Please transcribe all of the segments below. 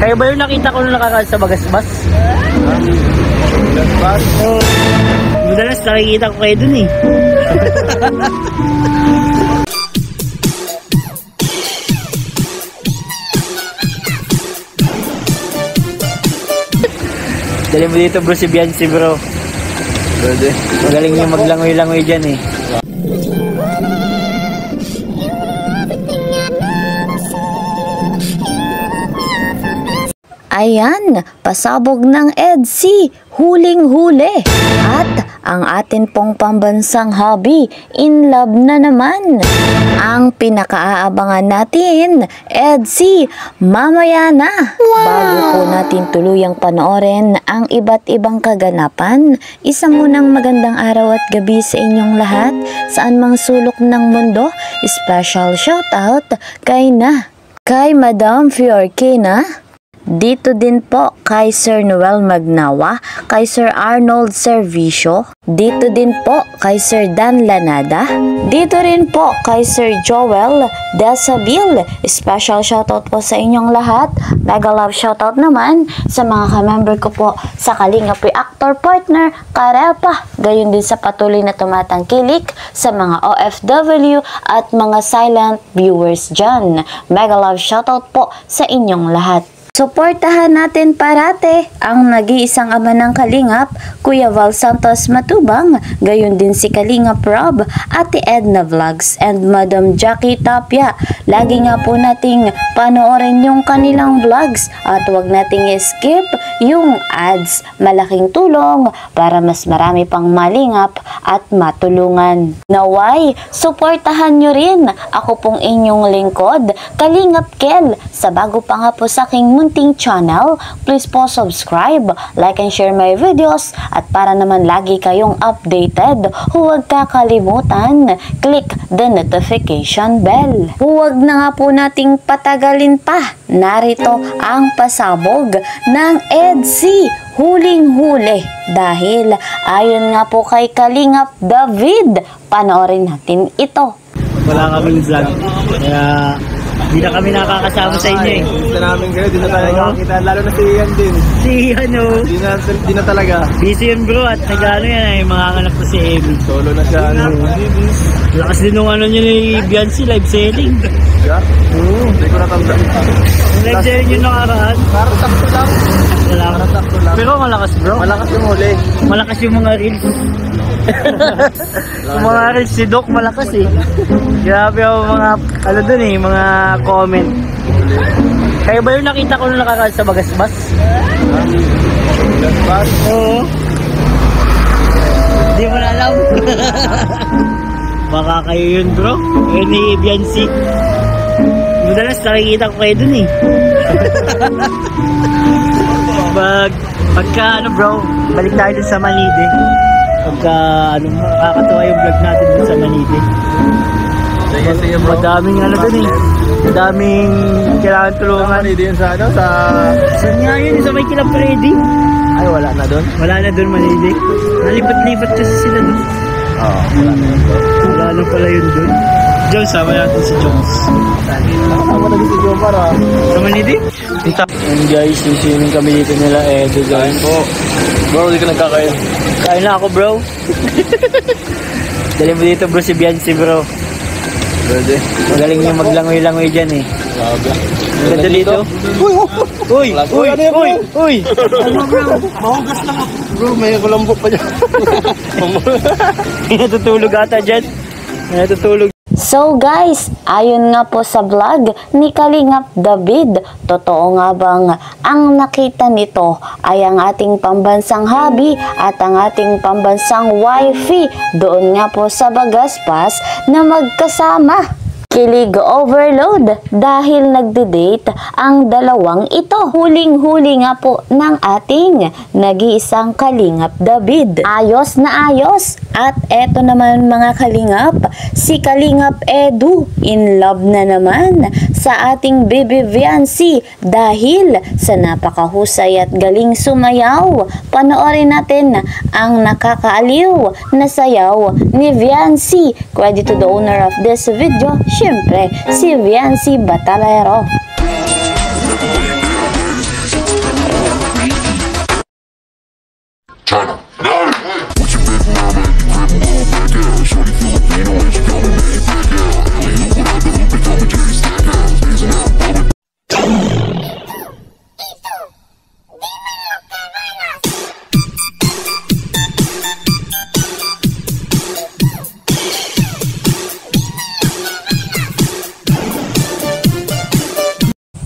Kayo ba yung nakita ko nung nakakain sa Bagasbas? Bagasbas? Oo. Madalas nakikita ko kayo dun eh. Dali mo dito bro si Biancy bro. Pwede. Magaling yung maglangoy-langoy dyan eh. Ayan, pasabog ng EDSI, huling-huli. At ang atin pong pambansang hobby, in love na naman. Ang pinakaaabangan natin, EDSI, mamaya na. Bago po natin tuluyang panoorin ang iba't ibang kaganapan, isang munang magandang araw at gabi sa inyong lahat, saan mang sulok ng mundo. Special shoutout kay Madam Fiorkina. Dito din po kay Sir Noel Magnawa, kay Sir Arnold Servicio, dito din po kay Sir Dan Lanada, dito rin po kay Sir Joel Desabil. Special shoutout po sa inyong lahat. Mega love shoutout naman sa mga ka-member ko po sa Kalingap Reactor Partner, Karepa, gayon din sa patuloy na tumatangkilik sa mga OFW at mga silent viewers dyan. Mega love shoutout po sa inyong lahat. Suportahan natin parate ang nag-iisang ama ng Kalingap, Kuya Val Santos Matubang, gayon din si Kalingap Rob, Ate Edna Vlogs, and Madam Jackie Tapia. Lagi nga po nating panoorin yung kanilang vlogs at huwag nating skip yung ads. Malaking tulong para mas marami pang malingap at matulungan. Naway, suportahan nyo rin ako pong inyong lingkod, Kalingap Kel, sa bago pa nga po sa aking munting channel. Please po subscribe, like and share my videos, at para naman lagi kayong updated, huwag kakalimutan click the notification bell. Huwag na nga po nating patagalin pa. Narito ang pasabog ng EDSI, huling-huli, dahil ayon nga po kay Kalingap David, panoorin natin ito. Wala kaming vlog, kaya di na kami nakakasama sa inyo eh. Gusto namin kayo, di na tayo nakakita. Lalo na si Ian din. Si ano? Di na talaga. Busy yun bro, at nag-ano yan ay manganganak ko si Amy. Solo na siya. Lakas din nung ano nyo ni Biancy, live selling. Yeah? Oo. Hindi ko natanda. Yung live selling yung nakaraan. Parang sakto lang. Parang sakto lang. Pero malakas bro. Malakas yung huli. Malakas yung mga reels. Yung mga reels si Doc malakas eh. Grabe yung mga ano dun eh, mga comment. Kayo ba yung nakita ko nung nakakain sa Bagasbas? Bagasbas? Oo. Hindi mo na alam. Baka kayo yun bro. Yun ni Biancy. Madalas nakikita ko kayo dun eh. Pagka ano bro, balik tayo dun sa Manide. Pagka ano, nakakatawa yung vlog natin dun sa Manide. Sige bro. Madaming ano dun eh. Madaming kailangan tulungan. Manide yun sa ano? Saan nga yun? Sa may Kilap Ready? Ay, wala na doon? Wala na doon Manide. Nalipat-lipat kasi sila doon. Oo, wala na yun. Wala na pala yun doon. Jones, sama natin si Jones. Nakasama na si Jomar ha. Sa Manide? And guys, yung swimming kami dito nila Edo guys. Po. Bro, hindi ka nagkakain. Kain na ako bro. Dali mo dito bro si Biancy bro. Pwede. Magaling yung maglangoy-langoy dyan eh. Grabe. Ganda dito. Uy! Uy! Ano bro? Mahugas lang ako. Bro, may kulambok pa dyan. May natutulog ata dyan. May natutulog. So guys, ayon nga po sa vlog ni Kalingap David, totoo nga bang ang nakita nito ay ang ating pambansang hobby at ang ating pambansang wifey doon nga po sa Bagasbas na magkasama? Kilig overload dahil nagde-date ang dalawang ito. Huling-huli nga po ng ating nag-iisang Kalingap David. Ayos na ayos. At eto naman mga Kalingap, si Kalingap Edu in love na naman sa ating baby Viancy dahil sa napakahusay at galing sumayaw. Panoorin natin ang nakakaaliw na sayaw ni Viancy. Credit to the owner of this video, syempre si Viancy Batalero.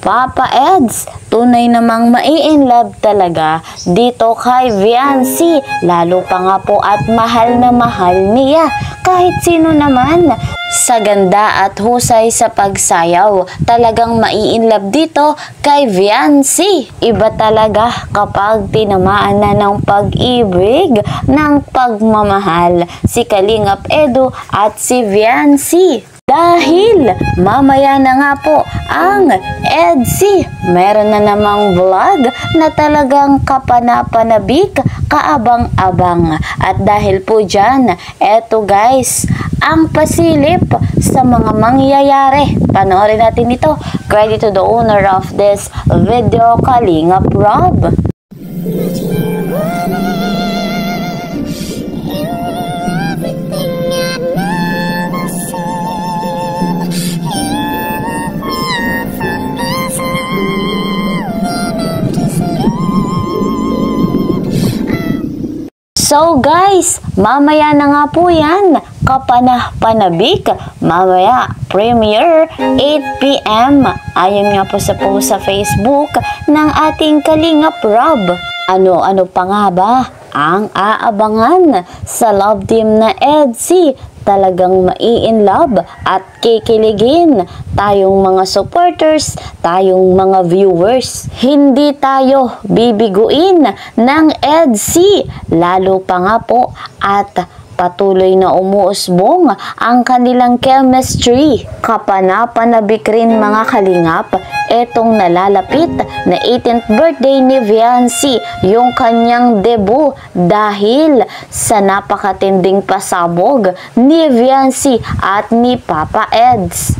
Papa Eds, tunay namang mai-inlove talaga dito kay Viancy. Lalo pa nga po at mahal na mahal niya kahit sino naman. Sa ganda at husay sa pagsayaw, talagang mai-inlove dito kay Viancy. Iba talaga kapag tinamaan na ng pag-ibig, ng pagmamahal si Kalingap Edu at si Viancy. Dahil mamaya na nga po ang EDC, meron na namang vlog na talagang kapanapanabik, kaabang-abang. At dahil po dyan, eto guys, ang pasilip sa mga mangyayari. Panoorin natin ito. Credit to the owner of this video, Kalingap Rob. So guys, mamaya na nga po yan, kapanah-panabik, mamaya premiere 8 PM. Ayon nga po sa post sa Facebook ng ating Kalingap Rob. Ano-ano pa nga ba ang aabangan sa love team na EDC? Talagang mai-inlove at kikiligin tayong mga supporters, tayong mga viewers. Hindi tayo bibiguin ng EDC, lalo pa nga po at patuloy na umuusbong ang kanilang chemistry. Kapanapanabik rin mga kalingap, etong nalalapit na 18th birthday ni Viancy, yung kanyang debut dahil sa napakatinding pasabog ni Viancy at ni Papa Eds.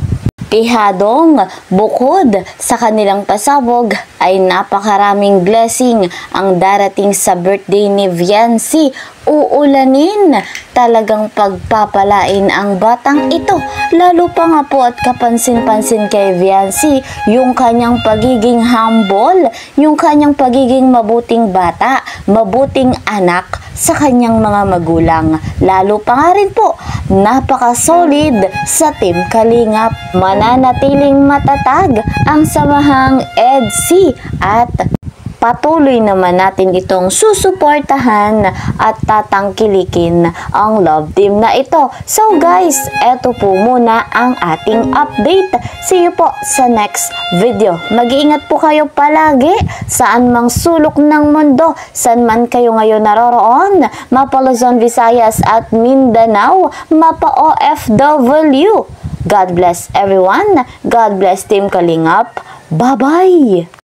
Tihadong bukod sa kanilang pasabog ay napakaraming blessing ang darating sa birthday ni Viancy. Uulanin, talagang pagpapalain ang batang ito. Lalo pa nga po at kapansin-pansin kay Viancy yung kanyang pagiging humble, yung kanyang pagiging mabuting bata, mabuting anak sa kanyang mga magulang. Lalo pa nga rin po, napaka-solid sa Team Kalingap. Mananatiling matatag ang samahang EDC at patuloy naman natin itong susuportahan at tatangkilikin ang love team na ito. So guys, eto po muna ang ating update. See you po sa next video. Mag-iingat po kayo palagi saan mang sulok ng mundo, saan man kayo ngayon naroroon, mapa Luzon, Visayas at Mindanao, mapa OFW. God bless everyone. God bless Team Kalingap. Bye-bye!